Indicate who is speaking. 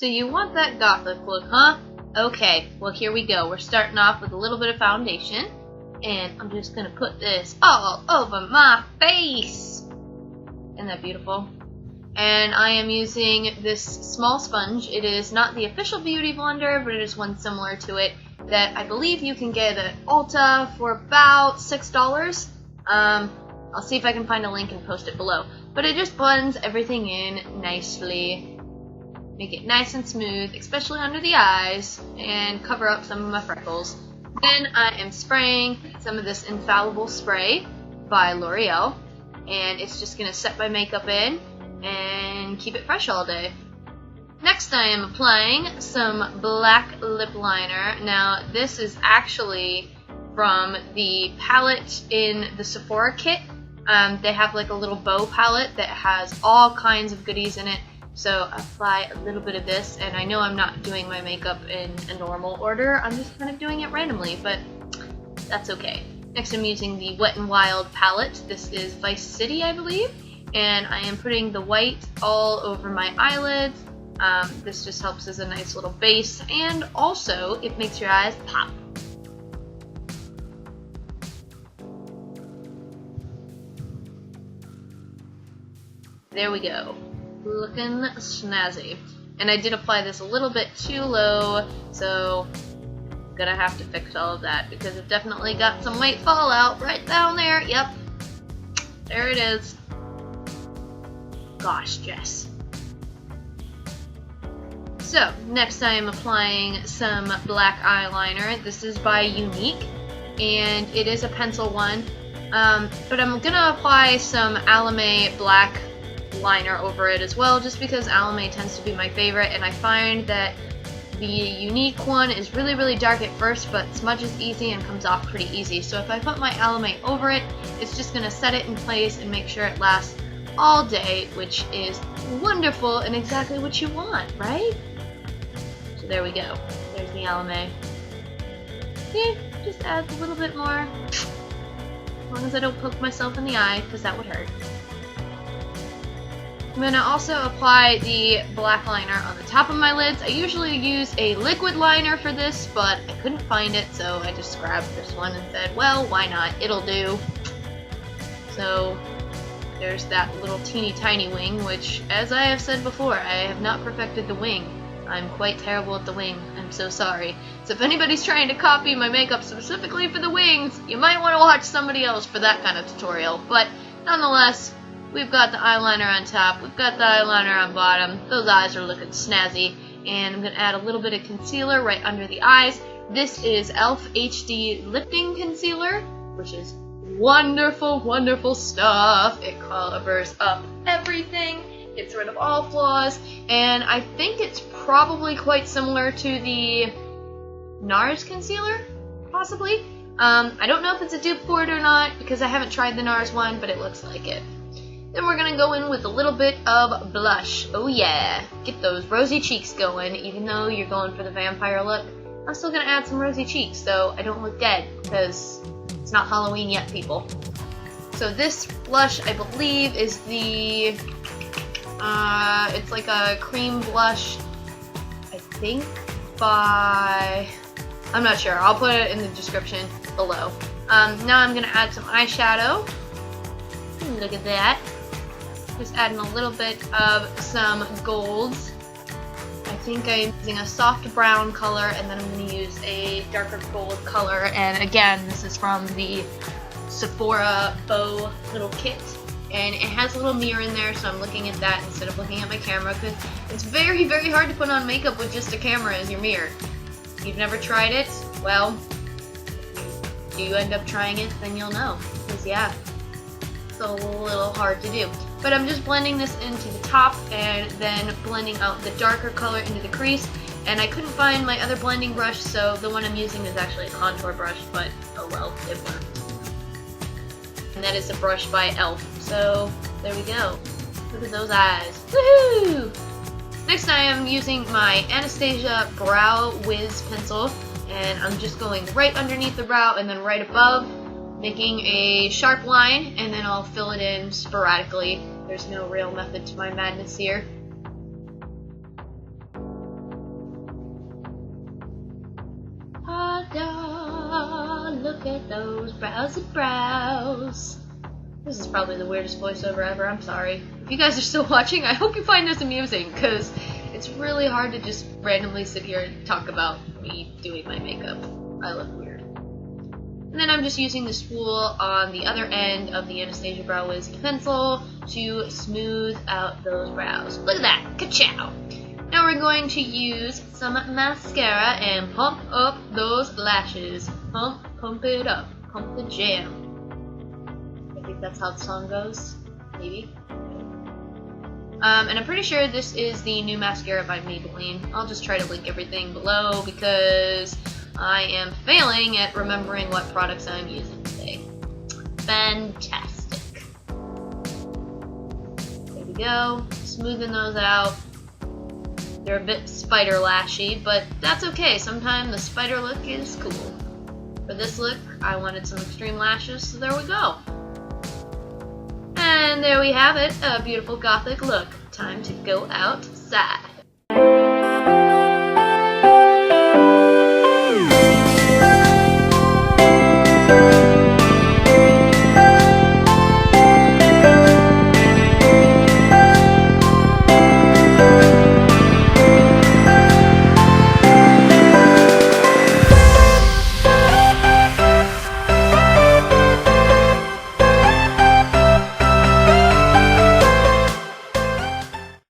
Speaker 1: So you want that Gothic look, huh? Okay, well here we go. We're starting off with a little bit of foundation. And I'm just going to put this all over my face. Isn't that beautiful? And I am using this small sponge. It is not the official beauty blender, but it is one similar to it that I believe you can get at Ulta for about $6. I'll see if I can find a link and post it below. But it just blends everything in nicely. Make it nice and smooth, especially under the eyes, and cover up some of my freckles. Then I am spraying some of this Infallible Spray by L'Oreal, and it's just going to set my makeup in and keep it fresh all day. Next I am applying some black lip liner. Now this is actually from the palette in the Sephora kit. They have like a little bow palette that has all kinds of goodies in it. So I apply a little bit of this, and I know I'm not doing my makeup in a normal order. I'm just kind of doing it randomly, but that's okay. Next I'm using the Wet n Wild palette. This is Vice City, I believe. And I am putting the white all over my eyelids. This just helps as a nice little base, and also it makes your eyes pop. There we go. Looking snazzy. And I did apply this a little bit too low, so I'm gonna have to fix all of that because it definitely got some white fallout right down there. Yep. There it is. Gosh, Jess. So, next I am applying some black eyeliner. This is by Unique, and it is a pencil one. But I'm gonna apply some Alame black liner over it as well, just because Alame tends to be my favorite, and I find that the Unique one is really, really dark at first, but smudges easy and comes off pretty easy. So if I put my Alame over it, it's just gonna set it in place and make sure it lasts all day, which is wonderful and exactly what you want, right? So there we go. There's the Alame. See, just adds a little bit more. As long as I don't poke myself in the eye, because that would hurt. I'm going to also apply the black liner on the top of my lids. I usually use a liquid liner for this, but I couldn't find it, so I just grabbed this one and said, well, why not? It'll do. So there's that little teeny tiny wing, which, as I have said before, I have not perfected the wing. I'm quite terrible at the wing. I'm so sorry. So if anybody's trying to copy my makeup specifically for the wings, you might want to watch somebody else for that kind of tutorial. But nonetheless, we've got the eyeliner on top, we've got the eyeliner on bottom. Those eyes are looking snazzy. And I'm going to add a little bit of concealer right under the eyes. This is e.l.f. HD Lifting Concealer, which is wonderful, wonderful stuff. It covers up everything, gets rid of all flaws, and I think it's probably quite similar to the NARS concealer, possibly. I don't know if it's a dupe for it or not, because I haven't tried the NARS one, but it looks like it. Then we're going to go in with a little bit of blush. Oh yeah, get those rosy cheeks going. Even though you're going for the vampire look, I'm still going to add some rosy cheeks so I don't look dead, because it's not Halloween yet, people. So this blush, I believe, is the, it's like a cream blush, I think, by, I'm not sure. I'll put it in the description below. Now I'm going to add some eyeshadow. Look at that. Just adding a little bit of some golds. I think I'm using a soft brown color, and then I'm going to use a darker gold color. And again, this is from the Sephora bow little kit. And it has a little mirror in there, so I'm looking at that instead of looking at my camera, because it's very, very hard to put on makeup with just a camera as your mirror. If you've never tried it, well, if you end up trying it, then you'll know. Because yeah, it's a little hard to do. But I'm just blending this into the top and then blending out the darker color into the crease. And I couldn't find my other blending brush, so the one I'm using is actually a contour brush, but oh well, it worked. And that is a brush by e.l.f. So there we go. Look at those eyes. Woohoo! Next I am using my Anastasia Brow Wiz pencil, and I'm just going right underneath the brow and then right above, making a sharp line, and then I'll fill it in sporadically. There's no real method to my madness here. Look at those brows and brows. This is probably the weirdest voiceover ever, I'm sorry. If you guys are still watching, I hope you find this amusing, because it's really hard to just randomly sit here and talk about me doing my makeup. I look weird. And then I'm just using the spool on the other end of the Anastasia Brow Wiz pencil to smooth out those brows. Look at that! Ka-chow! Now we're going to use some mascara and pump up those lashes. Pump it up. Pump the jam. I think that's how the song goes. Maybe. And I'm pretty sure this is the new mascara by Maybelline. I'll just try to link everything below because I am failing at remembering what products I'm using today. Fantastic. There we go. Smoothing those out. They're a bit spider lashy, but that's okay. Sometimes the spider look is cool. For this look, I wanted some extreme lashes, so there we go. And there we have it, a beautiful Gothic look. Time to go outside.